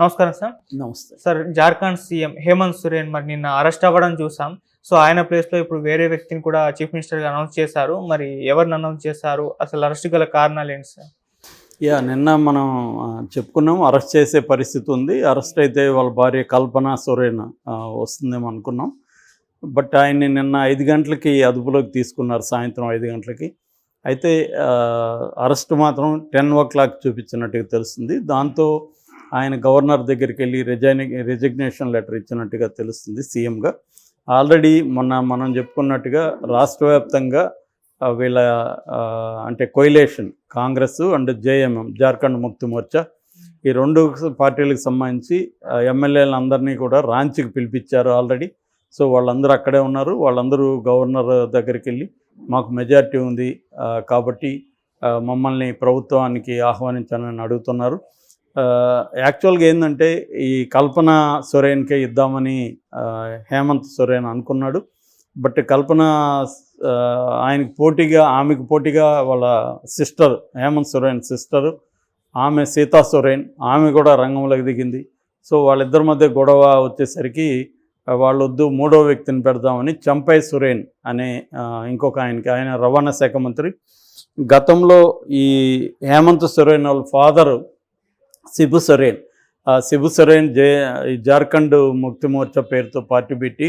నమస్కారం సార్. నమస్తే. Sir, Jharkhand CM Hemant Soren మరి నిన్న అరెస్ట్ అవ్వడం చూసాం. సో ఆయన ప్లేస్‌లో ఇప్పుడు వేరే వ్యక్తిని కూడా చీఫ్ మినిస్టర్‌గా అనౌన్స్ చేశారు. మరి ఎవరిని అనౌన్స్ చేశారు? అసలు అరెస్ట్ గల కారణాలేంటి సార్? నిన్న మనం చెప్పుకున్నాం, అరెస్ట్ చేసే పరిస్థితి ఉంది. అరెస్ట్ అయితే వాళ్ళ భార్య కల్పన సోరెన్ వస్తుందేమో అనుకున్నాం. బట్ ఆయన్ని నిన్న 5 గంటలకి అదుపులోకి తీసుకున్నారు, సాయంత్రం 5 గంటలకి. అయితే అరెస్ట్ మాత్రం 10 చూపించినట్టుగా తెలుస్తుంది. దాంతో ఆయన గవర్నర్ దగ్గరికి వెళ్ళి రిజిగ్నేషన్ లెటర్ ఇచ్చినట్టుగా తెలుస్తుంది సీఎంగా. ఆల్రెడీ మొన్న మనం చెప్పుకున్నట్టుగా రాష్ట్ర వ్యాప్తంగా వీళ్ళ అంటే coalition Congress and JMM Jharkhand ముక్తి మోర్చా, ఈ 2 పార్టీలకు సంబంధించి ఎమ్మెల్యేలందరినీ కూడా రాంచీకి పిలిపించారు ఆల్రెడీ. సో వాళ్ళందరూ అక్కడే ఉన్నారు. వాళ్ళందరూ గవర్నర్ దగ్గరికి వెళ్ళి మాకు మెజారిటీ ఉంది కాబట్టి మమ్మల్ని ప్రభుత్వానికి ఆహ్వానించాలని అడుగుతున్నారు. యాక్చువల్గా ఏంటంటే ఈ కల్పన సోరెన్కే ఇద్దామని హేమంత్ సోరెన్ అనుకున్నాడు. బట్ కల్పన ఆమెకు పోటీగా వాళ్ళ సిస్టర్, హేమంత్ సోరెన్ సిస్టర్, ఆమె సీతా సోరెన్, ఆమె కూడా రంగంలోకి దిగింది. సో వాళ్ళిద్దరి మధ్య గొడవ వచ్చేసరికి వాళ్ళొద్దు, 3వ వ్యక్తిని పెడదామని చంపై సోరెన్ అనే ఇంకొక ఆయన రవాణా శాఖ మంత్రి. గతంలో ఈ హేమంత్ సోరెన్ వాళ్ళ ఫాదరు శిబు సోరెన్, శిబు సోరెన్ జార్ఖండ్ ముక్తి మోర్చా పేరుతో పార్టీ పెట్టి,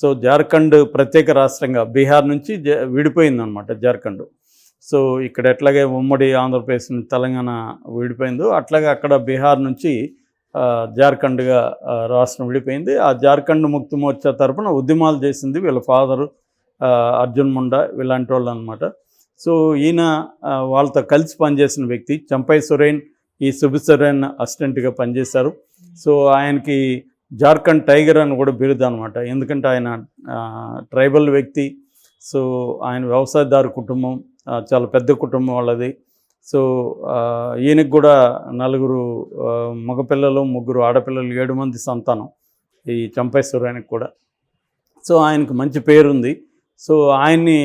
సో జార్ఖండ్ ప్రత్యేక రాష్ట్రంగా బీహార్ నుంచి విడిపోయిందనమాట జార్ఖండ్. సో ఇక్కడ ఎట్లాగే ఉమ్మడి ఆంధ్రప్రదేశ్ నుంచి తెలంగాణ విడిపోయిందో అట్లాగే అక్కడ బీహార్ నుంచి జార్ఖండ్గా రాష్ట్రం విడిపోయింది. ఆ జార్ఖండ్ ముక్తి మోర్చా తరఫున ఉద్యమాలు చేసింది వీళ్ళ ఫాదరు అర్జున్ ముండా, ఇలాంటి వాళ్ళు అనమాట. సో ఈయన వాళ్ళతో కలిసి పనిచేసిన వ్యక్తి చంపై సోరెన్, ఈ శిబు సోరెన్ అసిస్టెంట్గా పనిచేశారు. సో ఆయనకి జార్ఖండ్ టైగర్ అని కూడా బిరుదు అనమాట. ఎందుకంటే ఆయన ట్రైబల్ వ్యక్తి. సో ఆయన వ్యవసాయదారు కుటుంబం, చాలా పెద్ద కుటుంబం వాళ్ళది. సో ఈయనకి కూడా 4 మగపిల్లలు, 3 ఆడపిల్లలు, 7 మంది సంతానం ఈ చంపై సోరెన్కి కూడా. సో ఆయనకు మంచి పేరుంది. సో ఆయన్ని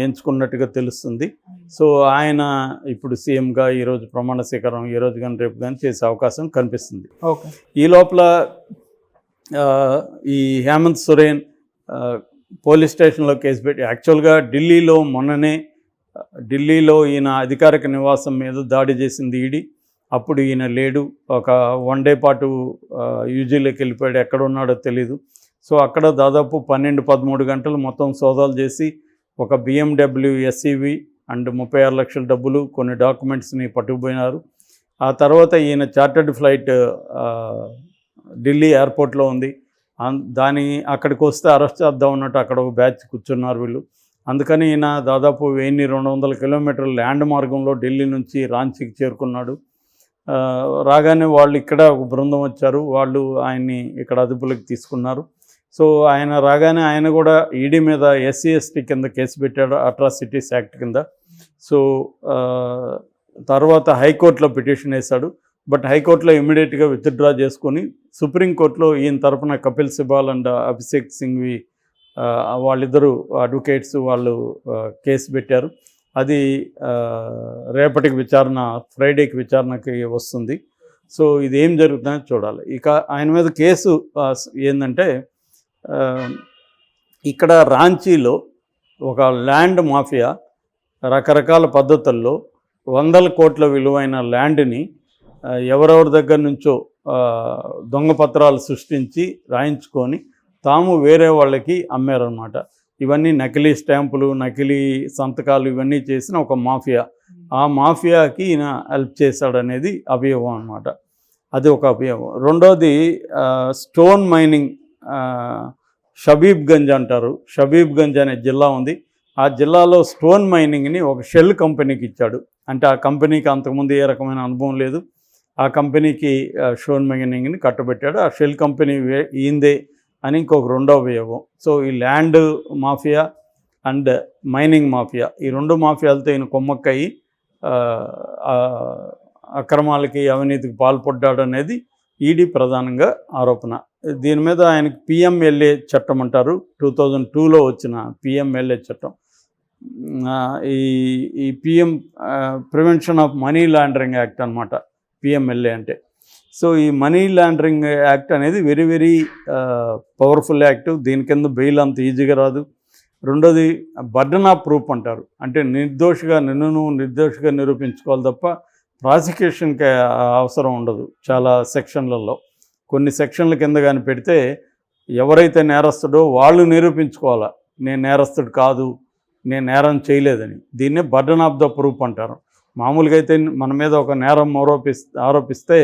ఎంచుకున్నట్టుగా తెలుస్తుంది. సో ఆయన ఇప్పుడు సీఎంగా ఈరోజు ప్రమాణ స్వీకారం ఈరోజు కానీ రేపు కానీ చేసే అవకాశం కనిపిస్తుంది. ఓకే. ఈ లోపల ఈ హేమంత్ సోరెన్ పోలీస్ స్టేషన్లో కేసు పెట్టి, యాక్చువల్గా ఢిల్లీలో ఈయన అధికారిక నివాసం మీద దాడి చేసింది ఈడీ. అప్పుడు ఈయన లేడు. ఒక 1 డే పాటు యూజీలోకి వెళ్ళిపోయాడు, ఎక్కడ ఉన్నాడో తెలీదు. సో అక్కడ దాదాపు 12-13 గంటలు మొత్తం సోదాలు చేసి ఒక BMW SUV అండ్ 36 లక్షల డబ్బులు, కొన్ని డాక్యుమెంట్స్ని పట్టుకుపోయినారు. ఆ తర్వాత ఈయన చార్టర్డ్ ఫ్లైట్ ఢిల్లీ ఎయిర్పోర్ట్లో ఉంది. అక్కడికి వస్తే అరెస్ట్ చేద్దాం ఉన్నట్టు అక్కడ ఒక బ్యాచ్ కూర్చున్నారు వీళ్ళు. అందుకని ఈయన దాదాపు 1200 కిలోమీటర్ల ల్యాండ్ మార్గంలో ఢిల్లీ నుంచి రాంచీకి చేరుకున్నాడు. రాగానే వాళ్ళు ఇక్కడ ఒక బృందం వచ్చారు, వాళ్ళు ఆయన్ని ఇక్కడ అదుపులోకి తీసుకున్నారు. సో ఆయన రాగానే ఆయన కూడా ఈడీ మీద SC/ST కింద కేసు పెట్టాడు, అట్రాసిటీస్ యాక్ట్ కింద. సో తర్వాత హైకోర్టులో పిటిషన్ వేశాడు. బట్ హైకోర్టులో ఇమీడియట్గా విత్డ్రా చేసుకొని సుప్రీంకోర్టులో ఈయన తరఫున కపిల్ సిబాల్ అండ్ అభిషేక్ సింఘ్వి వాళ్ళిద్దరూ అడ్వకేట్స్ వాళ్ళు కేసు పెట్టారు. అది రేపటికి ఫ్రైడేకి విచారణకి వస్తుంది. సో ఇది ఏం జరుగుతుందో చూడాలి. ఇక ఆయన మీద కేసు ఏంటంటే, ఇక్కడ రాంచీలో ఒక ల్యాండ్ మాఫియా రకరకాల పద్ధతుల్లో 100 కోట్ల విలువైన ల్యాండ్ని ఎవరెవరి దగ్గర నుంచో దొంగ పత్రాలు సృష్టించి రాయించుకొని తాము వేరే వాళ్ళకి అమ్మారనమాట. ఇవన్నీ నకిలీ స్టాంపులు, నకిలీ సంతకాలు, ఇవన్నీ చేసిన ఒక మాఫియా. ఆ మాఫియాకి ఈయన హెల్ప్ చేశాడనేది అభియోగం అనమాట. అది ఒక అభియోగం. రెండోది స్టోన్ మైనింగ్, షబీబ్గంజ్ అంటారు. షబీబ్గంజ్ అనే జిల్లా ఉంది. ఆ జిల్లాలో స్టోన్ మైనింగ్ని ఒక షెల్ కంపెనీకి ఇచ్చాడు. అంటే ఆ కంపెనీకి అంతకుముందు ఏ రకమైన అనుభవం లేదు. ఆ కంపెనీకి స్టోన్ మైనింగ్ని కట్టబెట్టాడు. ఆ షెల్ కంపెనీ ఈందే అని ఇంకొక రెండో అభియోగం. సో ఈ land mafia and mining mafia, ఈ 2 మాఫియాలతో ఈయన కొమ్మక్కయి అక్రమాలకి, అవినీతికి పాల్పడ్డాడు అనేది ఈడీ ప్రధానంగా ఆరోపణ. దీని మీద ఆయనకి PMLA చట్టం అంటారు, 2002లో వచ్చిన PMLA చట్టం. ఈ prevention of money laundering act అనమాట PMLA అంటే. సో ఈ మనీ లాండరింగ్ యాక్ట్ అనేది వెరీ వెరీ పవర్ఫుల్ యాక్ట్. దీని కింద బెయిల్ అంత ఈజీగా రాదు. రెండోది బర్డన్ ఆఫ్ ప్రూఫ్ అంటారు. అంటే నిన్ను నిర్దోషిగా నిరూపించుకోవాలి తప్ప ప్రాసిక్యూషన్కి అవసరం ఉండదు. చాలా సెక్షన్లలో కొన్ని సెక్షన్ల కింద కానీ పెడితే ఎవరైతే నేరస్తుడో వాళ్ళు నిరూపించుకోవాలా, నేను నేరస్తుడు కాదు, నేను నేరం చేయలేదని. దీన్నే బర్డన్ ఆఫ్ ద ప్రూఫ్ అంటారు. మామూలుగా అయితే మన మీద ఒక నేరం ఆరోపిస్తే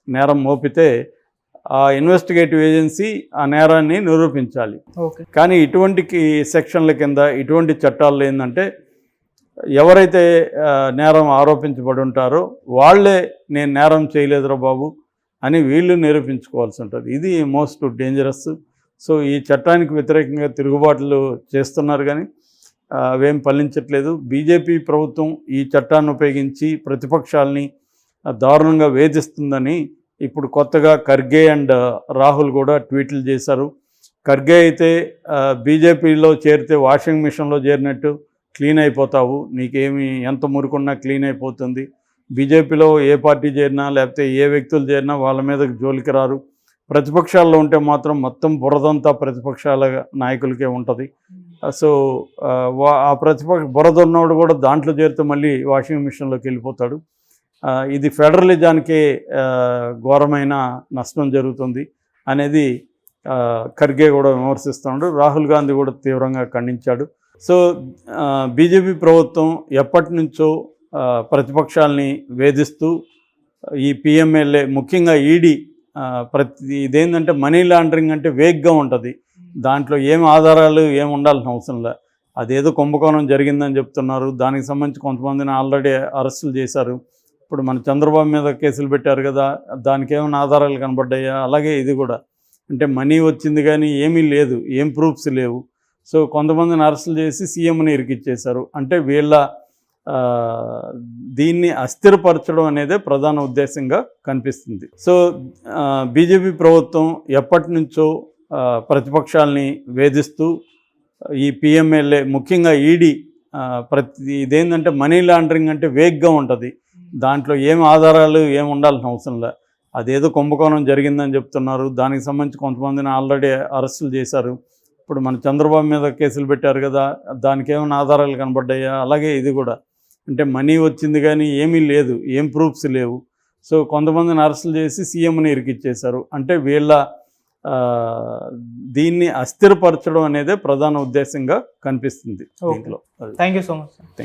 నేరం మోపితే ఆ ఇన్వెస్టిగేటివ్ ఏజెన్సీ ఆ నేరాన్ని నిరూపించాలి. ఓకే. కానీ ఇటువంటి సెక్షన్ల కింద ఇటువంటి చట్టాల్లో ఏంటంటే ఎవరైతే నేరం ఆరోపించబడి ఉంటారో వాళ్ళే నేను నేరం చేయలేదురా బాబు అని వీళ్ళు నిరూపించుకోవాల్సి ఉంటుంది. ఇది మోస్ట్ డేంజరస్. సో ఈ చట్టానికి వ్యతిరేకంగా తిరుగుబాట్లు చేస్తున్నారు కానీ అవేం ఫలించట్లేదు. బీజేపీ ప్రభుత్వం ఈ చట్టాన్ని ఉపయోగించి ప్రతిపక్షాలని దారుణంగా వేధిస్తుందని ఇప్పుడు కొత్తగా ఖర్గే అండ్ రాహుల్ కూడా ట్వీట్లు చేశారు. ఖర్గే అయితే బీజేపీలో చేరితే వాషింగ్ మిషన్లో చేరినట్టు క్లీన్ అయిపోతావు, నీకేమి ఎంత మురుకున్నా క్లీన్ అయిపోతుంది. బీజేపీలో ఏ పార్టీ చేరినా లేకపోతే ఏ వ్యక్తులు చేరినా వాళ్ళ మీద జోలికి రారు. ప్రతిపక్షాల్లో ఉంటే మాత్రం మొత్తం బురదంతా ప్రతిపక్షాల నాయకులకే ఉంటుంది. సో ఆ బురద ఉన్నవాడు కూడా దాంట్లో చేరితే మళ్ళీ వాషింగ్ మిషన్లోకి వెళ్ళిపోతాడు. ఇది ఫెడరలిజానికే ఘోరమైన నష్టం జరుగుతుంది అనేది ఖర్గే కూడా విమర్శిస్తున్నాడు. రాహుల్ గాంధీ కూడా తీవ్రంగా ఖండించాడు. సో బీజేపీ ప్రభుత్వం ఎప్పటి నుంచో ప్రతిపక్షాలని వేధిస్తూ ఈ పిఎంఎల్ఏ ముఖ్యంగా ఈడీ ఇదేంటంటే మనీ లాండరింగ్ అంటే వేగ్గా ఉంటుంది. దాంట్లో ఏం ఆధారాలు ఏం ఉండాల్సిన అవసరం లే. అదేదో కుంభకోణం జరిగిందని చెప్తున్నారు. దానికి సంబంధించి కొంతమందిని ఆల్రెడీ అరెస్టులు చేశారు. ఇప్పుడు మన చంద్రబాబు మీద కేసులు పెట్టారు కదా, దానికి ఏమైనా ఆధారాలు కనబడ్డాయా? అలాగే ఇది కూడా అంటే మనీ వచ్చింది కానీ ఏమీ లేదు, ఏం ప్రూఫ్స్ లేవు. సో కొంతమందిని అరెస్టులు చేసి సీఎంని ఇరికిచ్చేశారు. అంటే వీళ్ళ దీన్ని అస్థిరపరచడం అనేదే ప్రధాన ఉద్దేశంగా కనిపిస్తుంది. సో బీజేపీ ప్రభుత్వం ఎప్పటి నుంచో ప్రతిపక్షాలని వేధిస్తూ ఈ పిఎంఎల్ఏ ముఖ్యంగా ఈడీ ఇదేంటంటే మనీ లాండరింగ్ అంటే వేగ్గా ఉంటుంది. దాంట్లో ఏం ఆధారాలు ఏం ఉండాల్సిన అవసరం లే. అదేదో కుంభకోణం జరిగిందని చెప్తున్నారు. దానికి సంబంధించి కొంతమందిని ఆల్రెడీ అరెస్టులు చేశారు. ఇప్పుడు మన చంద్రబాబు మీద కేసులు పెట్టారు కదా, దానికి ఏమైనా ఆధారాలు కనబడ్డాయా? అలాగే ఇది కూడా అంటే మనీ వచ్చింది కానీ ఏమీ లేదు, ఏం ప్రూఫ్స్ లేవు. సో కొంతమందిని అరెస్టులు చేసి సీఎంని ఇరికిచ్చేశారు. అంటే వీళ్ళ దీన్ని అస్థిరపరచడం అనేదే ప్రధాన ఉద్దేశంగా కనిపిస్తుంది దీంట్లో. Thank you so much.